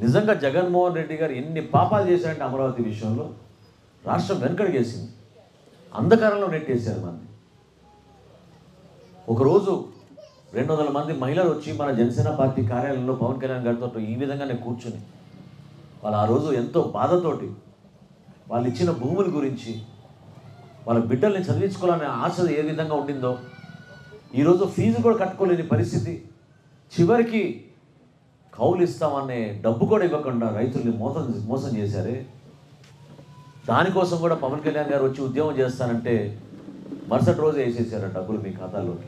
నిజంగా జగన్మోహన్ రెడ్డి గారు ఎన్ని పాపాలు చేశారంటే అమరావతి విషయంలో రాష్ట్రం వెనకడిగేసింది, అంధకారంలో నెట్టేశారు మంది. ఒకరోజు 200 మంది మహిళలు వచ్చి మన జనసేన పార్టీ కార్యాలయంలో పవన్ కళ్యాణ్ గారితో ఈ విధంగానే కూర్చుని వాళ్ళు ఆ రోజు ఎంతో బాధతోటి వాళ్ళు ఇచ్చిన భూముల గురించి, వాళ్ళ బిడ్డల్ని చదివించుకోవాలనే ఆశ ఏ విధంగా ఉండిందో, ఈరోజు ఫీజు కూడా కట్టుకోలేని పరిస్థితి, చివరికి కౌలు ఇస్తామనే డబ్బు కూడా ఇవ్వకుండా రైతుల్ని మోసం చేశారే. దానికోసం కూడా పవన్ కళ్యాణ్ గారు వచ్చి ఉద్యమం చేస్తానంటే మరుసటి రోజు వేసేసారు డబ్బులు మీ ఖాతాలోకి.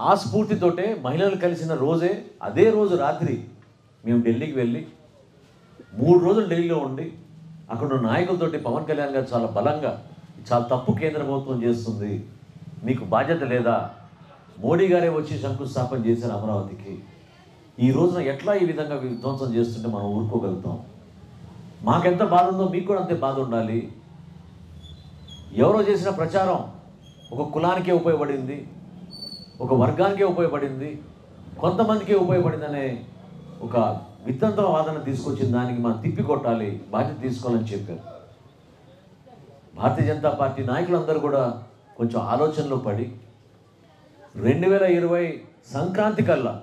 ఆ స్ఫూర్తితోటే మహిళలు కలిసిన రోజే, అదే రోజు రాత్రి మేము ఢిల్లీకి వెళ్ళి 3 రోజులు ఢిల్లీలో ఉండి అక్కడ ఉన్న నాయకులతోటి పవన్ కళ్యాణ్ గారు చాలా బలంగా, చాలా తప్పు కేంద్ర ప్రభుత్వం చేస్తుంది, మీకు బాధ్యత లేదా, మోడీ గారే వచ్చి శంకుస్థాపన చేశారు అమరావతికి, ఈ రోజున ఎట్లా ఈ విధంగా విధ్వంసం చేస్తుంటే మనం ఊరుకోగలుగుతాం, మాకెంత బాధ ఉందో మీకు కూడా అంతే బాధ ఉండాలి. ఎవరో చేసిన ప్రచారం ఒక కులానికే ఉపయోగపడింది, ఒక వర్గానికే ఉపయోగపడింది, కొంతమందికే ఉపయోగపడిందనే ఒక వితంత వాదన తీసుకొచ్చిన దానికి మనం తిప్పికొట్టాలి, బాధ్యత తీసుకోవాలని చెప్పారు. భారతీయ జనతా పార్టీ నాయకులందరూ కూడా కొంచెం ఆలోచనలో పడి 2020 సంక్రాంతి కల్లా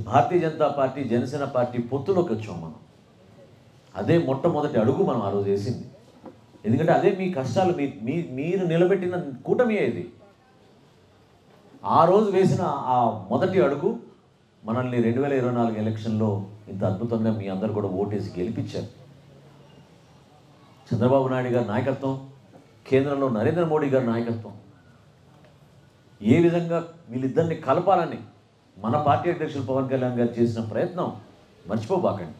భారతీయ జనతా పార్టీ జనసేన పార్టీ పొత్తులోకి వచ్చాం మనం. అదే మొట్టమొదటి అడుగు మనం ఆ రోజు వేసింది. ఎందుకంటే అదే మీ కష్టాలు మీరు నిలబెట్టిన కూటమి ఇది. ఆ రోజు వేసిన ఆ మొదటి అడుగు మనల్ని 2024 ఎలక్షన్లో ఇంత అద్భుతంగా మీ అందరు కూడా ఓటేసి గెలిపించారు. చంద్రబాబు నాయుడు గారి నాయకత్వం, కేంద్రంలో నరేంద్ర మోడీ గారి నాయకత్వం, ఏ విధంగా వీళ్ళిద్దరిని కలపాలని మన పార్టీ అధ్యక్షులు పవన్ కళ్యాణ్ గారు చేసిన ప్రయత్నం మర్చిపోబాకండి.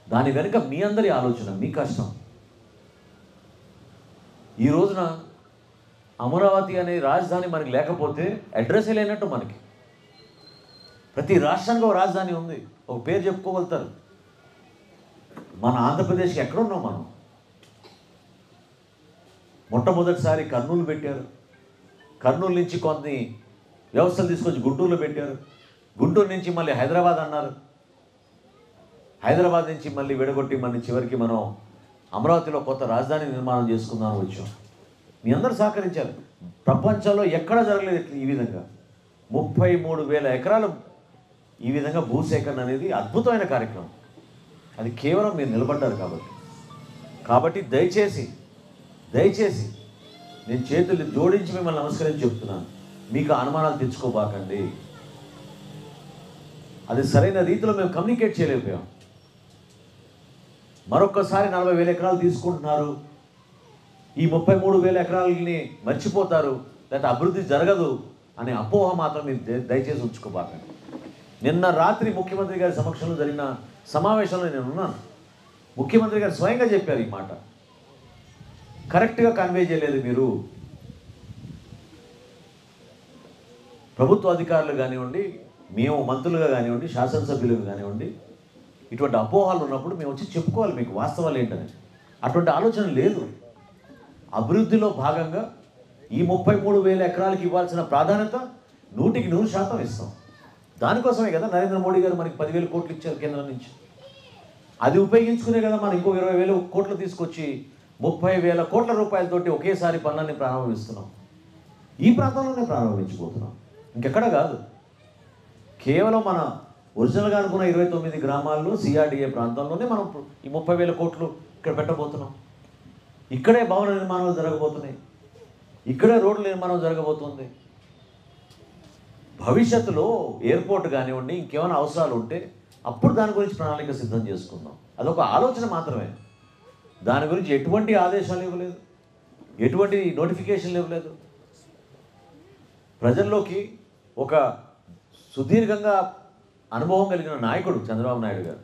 దాని వెనుక మీ అందరి ఆలోచన, మీ కష్టం. ఈ రోజున అమరావతి అనే రాజధాని మనకి లేకపోతే అడ్రస్ లేనట్టు. మనకి ప్రతి రాష్ట్రానికి ఒక రాజధాని ఉంది, ఒక పేరు చెప్పుకోగలుగుతారు. మన ఆంధ్రప్రదేశ్కి ఎక్కడున్నాం మనం? మొట్టమొదటిసారి కర్నూలు పెట్టారు, కర్నూలు నుంచి కొన్ని వ్యవస్థలు తీసుకొచ్చి గుంటూరులో పెట్టారు, గుంటూరు నుంచి మళ్ళీ హైదరాబాద్ అన్నారు, హైదరాబాద్ నుంచి మళ్ళీ విడగొట్టి మళ్ళీ చివరికి మనం అమరావతిలో కొత్త రాజధాని నిర్మాణం చేసుకుందామని వచ్చాం. మీ అందరూ సహకరించారు. ప్రపంచంలో ఎక్కడా జరగలేదు ఈ విధంగా 33,000 ఎకరాలు ఈ విధంగా భూసేకరణ అనేది అద్భుతమైన కార్యక్రమం. అది కేవలం మీరు నిలబడ్డారు కాబట్టి దయచేసి నేను చేతులు జోడించి మిమ్మల్ని నమస్కరించి చెప్తున్నాను, మీకు అనుమానాలు తెచ్చుకోబాకండి. అది సరైన రీతిలో మేము కమ్యూనికేట్ చేయలేకపోయాం. మరొక్కసారి 40,000 ఎకరాలు తీసుకుంటున్నారు, ఈ 33,000 ఎకరాలని మర్చిపోతారు, లేకపోతే అభివృద్ధి జరగదు అనే అపోహ మాత్రం మీరు దయచేసి ఉంచుకోబాకండి. నిన్న రాత్రి ముఖ్యమంత్రి గారి సమక్షంలో జరిగిన సమావేశంలో నేను ఉన్నాను. ముఖ్యమంత్రి గారు స్వయంగా చెప్పారు ఈ మాట. కరెక్ట్గా కన్వే చేయలేదు మీరు. ప్రభుత్వ అధికారులు కానివ్వండి, మేము మంత్రులుగా కానివ్వండి, శాసనసభ్యులుగా కానివ్వండి, ఇటువంటి అపోహలు ఉన్నప్పుడు మేము వచ్చి చెప్పుకోవాలి మీకు వాస్తవాలు ఏంటని. అటువంటి ఆలోచన లేదు. అభివృద్ధిలో భాగంగా ఈ 33,000 ఎకరాలకి ఇవ్వాల్సిన ప్రాధాన్యత 100% ఇస్తాం. దానికోసమే కదా నరేంద్ర మోడీ గారు మనకి 10,000 కోట్లు ఇచ్చారు కేంద్రం నుంచి. అది ఉపయోగించుకునే కదా మనం ఇంకో 20,000 కోట్లు తీసుకొచ్చి 30,000 కోట్ల రూపాయలతోటి ఒకేసారి పనులన్నీ ప్రారంభిస్తున్నాం. ఈ ప్రాంతంలోనే ప్రారంభించబోతున్నాం, ఇంకెక్కడ కాదు. కేవలం మన ఒరిజినల్గా అనుకున్న 29 గ్రామాల్లో సిఆర్డిఏ ప్రాంతంలోనే మనం ఈ 30,000 కోట్లు ఇక్కడ పెట్టబోతున్నాం. ఇక్కడే భవన నిర్మాణాలు జరగబోతున్నాయి, ఇక్కడే రోడ్ల నిర్మాణం జరగబోతుంది. భవిష్యత్తులో ఎయిర్పోర్ట్ కానివ్వండి, ఇంకేమైనా అవసరాలు ఉంటే అప్పుడు దాని గురించి ప్రణాళిక సిద్ధం చేసుకుందాం. అదొక ఆలోచన మాత్రమే. దాని గురించి ఎటువంటి ఆదేశాలు ఇవ్వలేదు, ఎటువంటి నోటిఫికేషన్లు ఇవ్వలేదు. ప్రజల్లోకి ఒక సుదీర్ఘంగా అనుభవం కలిగిన నాయకుడు చంద్రబాబు నాయుడు గారు